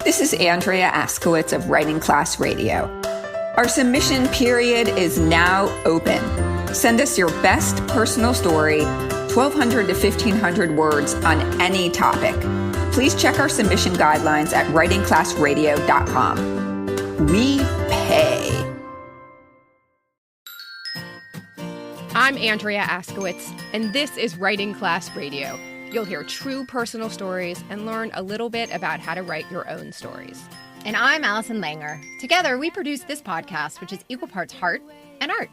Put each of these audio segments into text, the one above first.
This is Andrea Askowitz of Writing Class Radio. Our submission period is now open. Send us your best personal story, 1,200 to 1,500 words on any topic. Please check our submission guidelines at writingclassradio.com. We pay. I'm Andrea Askowitz, and this is Writing Class Radio. You'll hear true personal stories and learn a little bit about how to write your own stories. And I'm Allison Langer. Together, we produce this podcast, which is equal parts heart and art.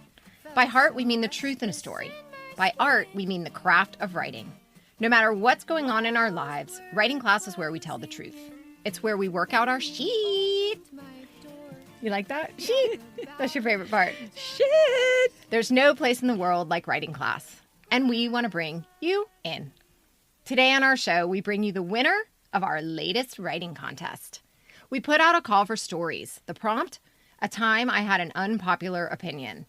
By heart, we mean the truth in a story. By art, we mean the craft of writing. No matter what's going on in our lives, writing class is where we tell the truth. It's where we work out our sheet. You like that? Sheet. That's your favorite part. Shit! There's no place in the world like writing class. And we want to bring you in. Today on our show, we bring you the winner of our latest writing contest. We put out a call for stories. The prompt, a time I had an unpopular opinion.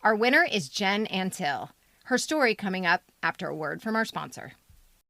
Our winner is Jen Antill. Her story coming up after a word from our sponsor.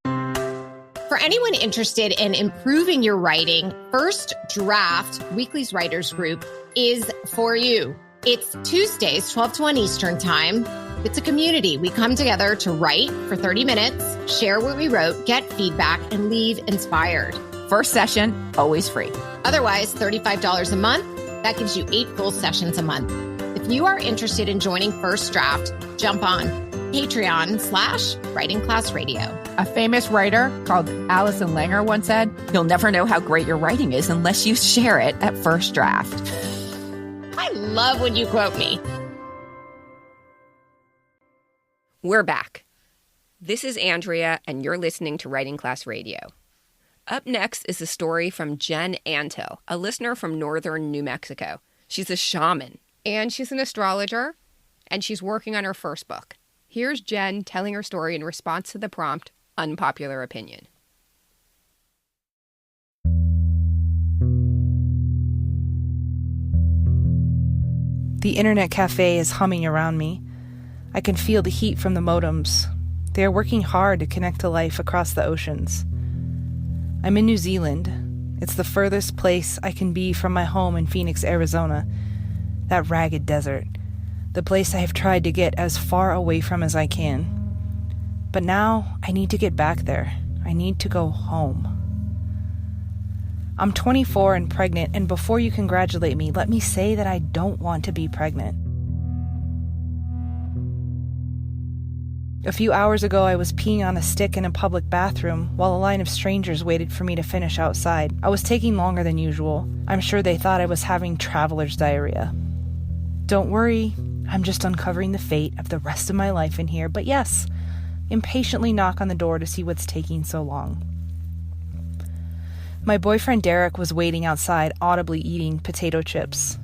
For anyone interested in improving your writing, First Draft, Weekly's Writers Group, is for you. It's Tuesdays, 12 to 1 Eastern Time. It's a community. We come together to write for 30 minutes, share what we wrote, get feedback, and leave inspired. First session, always free. Otherwise, $35 a month. That gives you 8 full sessions a month. If you are interested in joining First Draft, jump on Patreon/Writing Class Radio. A famous writer called Allison Langer once said, "You'll never know how great your writing is unless you share it at First Draft." I love when you quote me. We're back. This is Andrea, and you're listening to Writing Class Radio. Up next is a story from Jen Antill, a listener from northern New Mexico. She's a shaman, and she's an astrologer, and she's working on her first book. Here's Jen telling her story in response to the prompt, Unpopular Opinion. The internet cafe is humming around me. I can feel the heat from the modems. They are working hard to connect to life across the oceans. I'm in New Zealand. It's the furthest place I can be from my home in Phoenix, Arizona. That ragged desert. The place I have tried to get as far away from as I can. But now I need to get back there. I need to go home. I'm 24 and pregnant, and before you congratulate me, let me say that I don't want to be pregnant. A few hours ago, I was peeing on a stick in a public bathroom while a line of strangers waited for me to finish outside. I was taking longer than usual. I'm sure they thought I was having traveler's diarrhea. Don't worry, I'm just uncovering the fate of the rest of my life in here, but yes, impatiently knock on the door to see what's taking so long. My boyfriend Derek was waiting outside, audibly eating potato chips.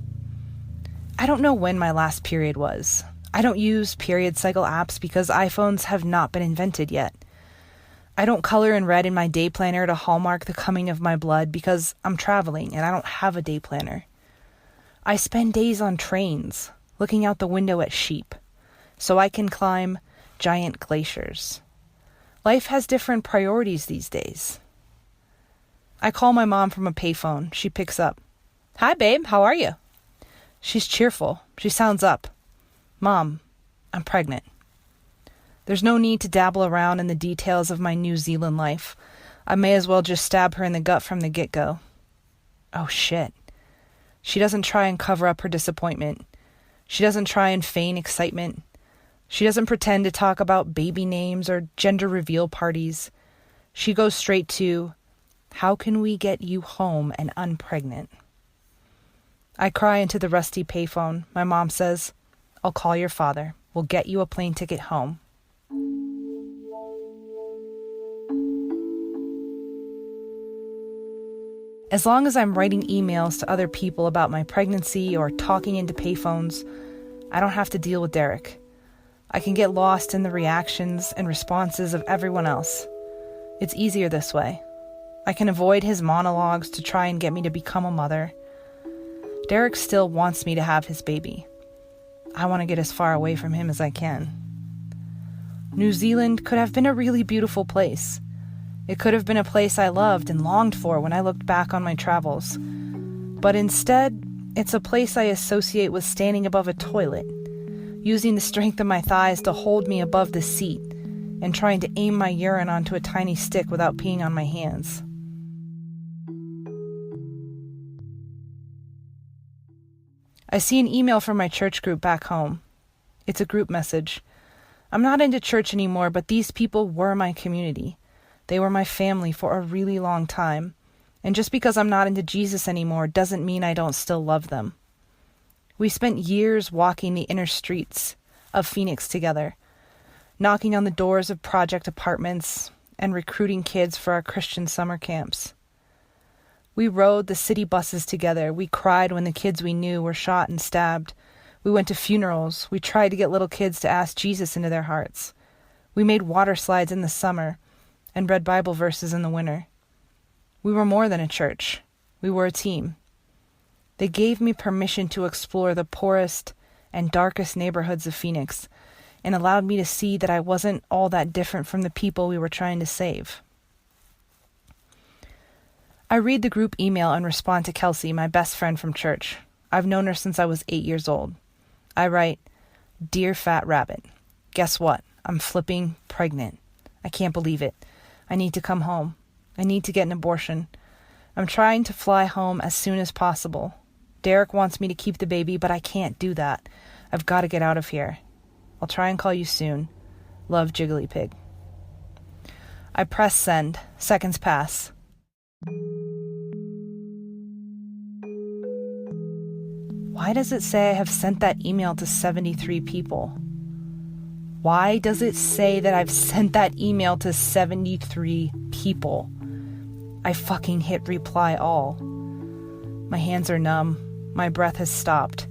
I don't know when my last period was. I don't use period cycle apps because iPhones have not been invented yet. I don't color in red in my day planner to hallmark the coming of my blood because I'm traveling and I don't have a day planner. I spend days on trains, looking out the window at sheep, so I can climb giant glaciers. Life has different priorities these days. I call my mom from a payphone. She picks up. "Hi, babe. How are you?" She's cheerful. She sounds up. "Mom, I'm pregnant." There's no need to dabble around in the details of my New Zealand life. I may as well just stab her in the gut from the get-go. Oh, shit. She doesn't try and cover up her disappointment. She doesn't try and feign excitement. She doesn't pretend to talk about baby names or gender reveal parties. She goes straight to, "How can we get you home and unpregnant?" I cry into the rusty payphone. My mom says, "I'll call your father. We'll get you a plane ticket home." As long as I'm writing emails to other people about my pregnancy or talking into payphones, I don't have to deal with Derek. I can get lost in the reactions and responses of everyone else. It's easier this way. I can avoid his monologues to try and get me to become a mother. Derek still wants me to have his baby. I want to get as far away from him as I can. New Zealand could have been a really beautiful place. It could have been a place I loved and longed for when I looked back on my travels. But instead, it's a place I associate with standing above a toilet, using the strength of my thighs to hold me above the seat, and trying to aim my urine onto a tiny stick without peeing on my hands. I see an email from my church group back home. It's a group message. I'm not into church anymore, but these people were my community. They were my family for a really long time. And just because I'm not into Jesus anymore doesn't mean I don't still love them. We spent years walking the inner streets of Phoenix together, knocking on the doors of project apartments and recruiting kids for our Christian summer camps. We rode the city buses together. We cried when the kids we knew were shot and stabbed. We went to funerals. We tried to get little kids to ask Jesus into their hearts. We made water slides in the summer and read Bible verses in the winter. We were more than a church. We were a team. They gave me permission to explore the poorest and darkest neighborhoods of Phoenix and allowed me to see that I wasn't all that different from the people we were trying to save. I read the group email and respond to Kelsey, my best friend from church. I've known her since I was 8 years old. I write, "Dear Fat Rabbit, guess what? I'm flipping pregnant. I can't believe it. I need to come home. I need to get an abortion. I'm trying to fly home as soon as possible. Derek wants me to keep the baby, but I can't do that. I've got to get out of here. I'll try and call you soon. Love, Jiggly Pig." I press send. Seconds pass. Why does it say I have sent that email to 73 people? Why does it say that I've sent that email to 73 people? I fucking hit reply all. My hands are numb. My breath has stopped.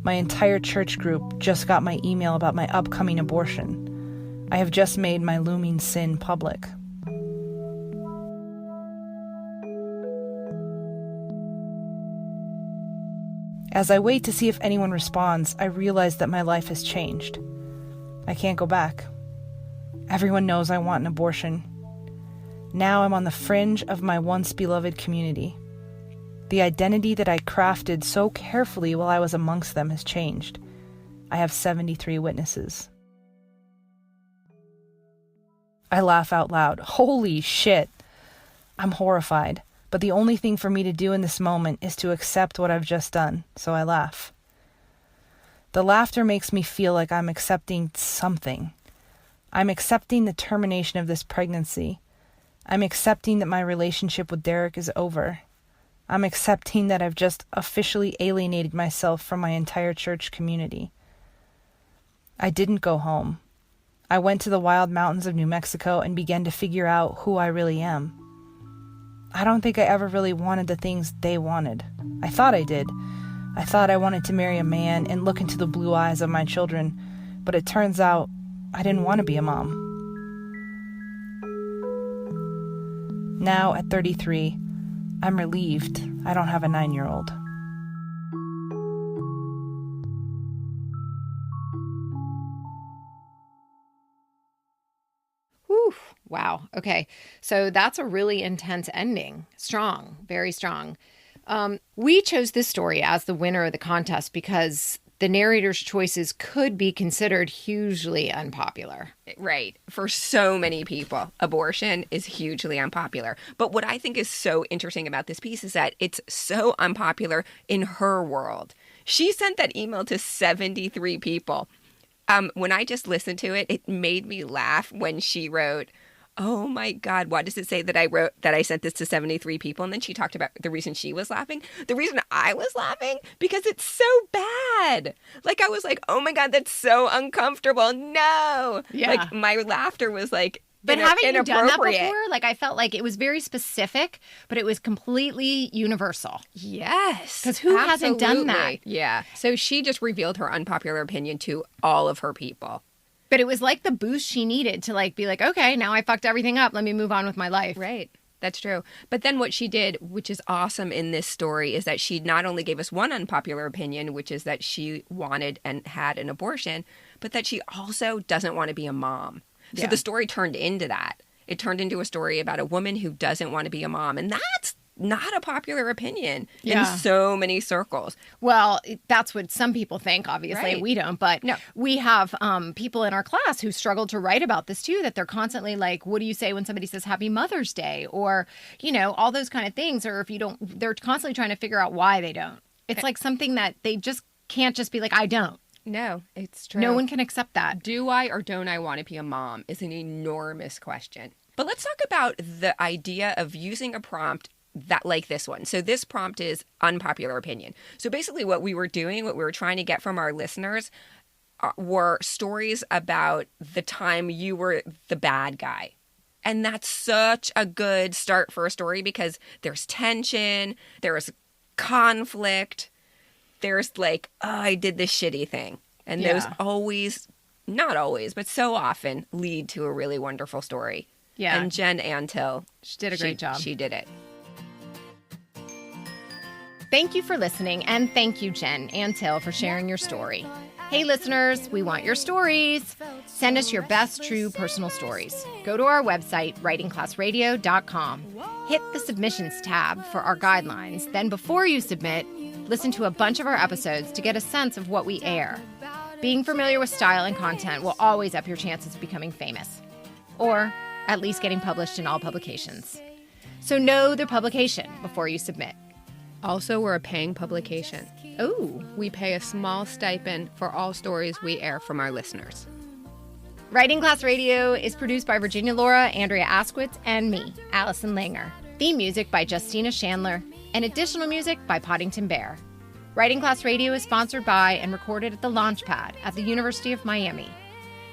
My entire church group just got my email about my upcoming abortion. I have just made my looming sin public. As I wait to see if anyone responds, I realize that my life has changed. I can't go back. Everyone knows I want an abortion. Now I'm on the fringe of my once beloved community. The identity that I crafted so carefully while I was amongst them has changed. I have 73 witnesses. I laugh out loud. Holy shit! I'm horrified. But the only thing for me to do in this moment is to accept what I've just done, so I laugh. The laughter makes me feel like I'm accepting something. I'm accepting the termination of this pregnancy. I'm accepting that my relationship with Derek is over. I'm accepting that I've just officially alienated myself from my entire church community. I didn't go home. I went to the wild mountains of New Mexico and began to figure out who I really am. I don't think I ever really wanted the things they wanted. I thought I did. I thought I wanted to marry a man and look into the blue eyes of my children, but it turns out I didn't want to be a mom. Now, at 33, I'm relieved I don't have a 9-year-old. Whew. Wow. Okay. So that's a really intense ending. Strong, very strong. We chose this story as the winner of the contest because the narrator's choices could be considered hugely unpopular. Right. For so many people, abortion is hugely unpopular. But what I think is so interesting about this piece is that it's so unpopular in her world. She sent that email to 73 people. When I just listened to it, it made me laugh when she wrote, "Oh my God, why does it say that I sent this to 73 people?" And then she talked about the reason she was laughing. The reason I was laughing, because it's so bad. Like, I was like, oh my God, that's so uncomfortable. No. Yeah. Like, my laughter was like, But haven't you done that inappropriate. before? Like, I felt like it was very specific, but it was completely universal. Yes. 'Cause who hasn't done that? Absolutely. Yeah. So she just revealed her unpopular opinion to all of her people. But it was like the boost she needed to like be like, okay, now I fucked everything up. Let me move on with my life. Right. That's true. But then what she did, which is awesome in this story, is that she not only gave us one unpopular opinion, which is that she wanted and had an abortion, but that she also doesn't want to be a mom. So Yeah. the story turned into that. it turned into a story about a woman who doesn't want to be a mom. And that's not a popular opinion in so many circles. Well, that's what some people think. Obviously, Right. we don't. But No. we have people in our class who struggle to write about this too, that they're constantly like, what do you say when somebody says Happy Mother's Day? Or, all those kind of things. Or if you don't, they're constantly trying to figure out why they don't. It's like something that they just can't just be like, I don't. No, it's true. No one can accept that. Do I or don't I want to be a mom is an enormous question. But let's talk about the idea of using a prompt that like this one. So this prompt is unpopular opinion. So basically what we were trying to get from our listeners were stories about the time you were the bad guy. And that's such a good start for a story because there's tension, there's conflict, there's like, oh, I did this shitty thing. And those always, not always, but so often lead to a really wonderful story. Yeah. And Jen Antill, She did a great job. She did it. Thank you for listening, and thank you, Jen Antill, for sharing your story. Hey, listeners, we want your stories. Send us your best true personal stories. Go to our website, writingclassradio.com. Hit the submissions tab for our guidelines. Then before you submit, listen to a bunch of our episodes to get a sense of what we air. Being familiar with style and content will always up your chances of becoming famous, or at least getting published in all publications. So know the publication before you submit. Also, we're a paying publication. Ooh. We pay a small stipend for all stories we air from our listeners. Writing Class Radio is produced by Virginia Laura, Andrea Askwitz, and me, Allison Langer. Theme music by Justina Chandler, and additional music by Poddington Bear. Writing Class Radio is sponsored by and recorded at the Launchpad at the University of Miami.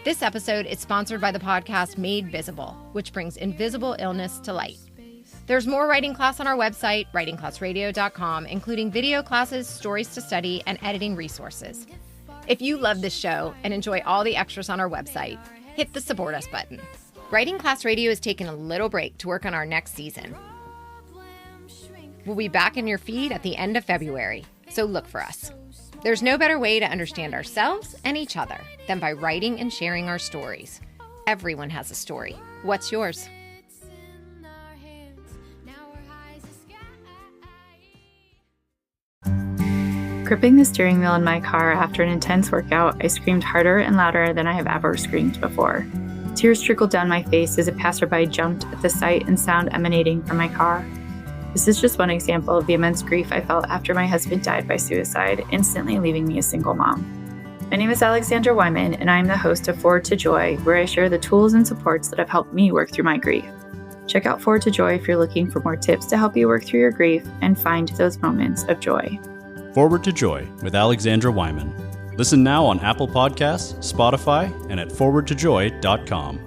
This episode is sponsored by the podcast Made Visible, which brings invisible illness to light. There's more writing class on our website, writingclassradio.com, including video classes, stories to study, and editing resources. If you love this show and enjoy all the extras on our website, hit the Support Us button. Writing Class Radio is taking a little break to work on our next season. We'll be back in your feed at the end of February, so look for us. There's no better way to understand ourselves and each other than by writing and sharing our stories. Everyone has a story. What's yours? Gripping the steering wheel in my car after an intense workout, I screamed harder and louder than I have ever screamed before. Tears trickled down my face as a passerby jumped at the sight and sound emanating from my car. This is just one example of the immense grief I felt after my husband died by suicide, instantly leaving me a single mom. My name is Alexandra Wyman, and I am the host of Forward to Joy, where I share the tools and supports that have helped me work through my grief. Check out Forward to Joy if you're looking for more tips to help you work through your grief and find those moments of joy. Forward to Joy with Alexandra Wyman. Listen now on Apple Podcasts, Spotify, and at forwardtojoy.com.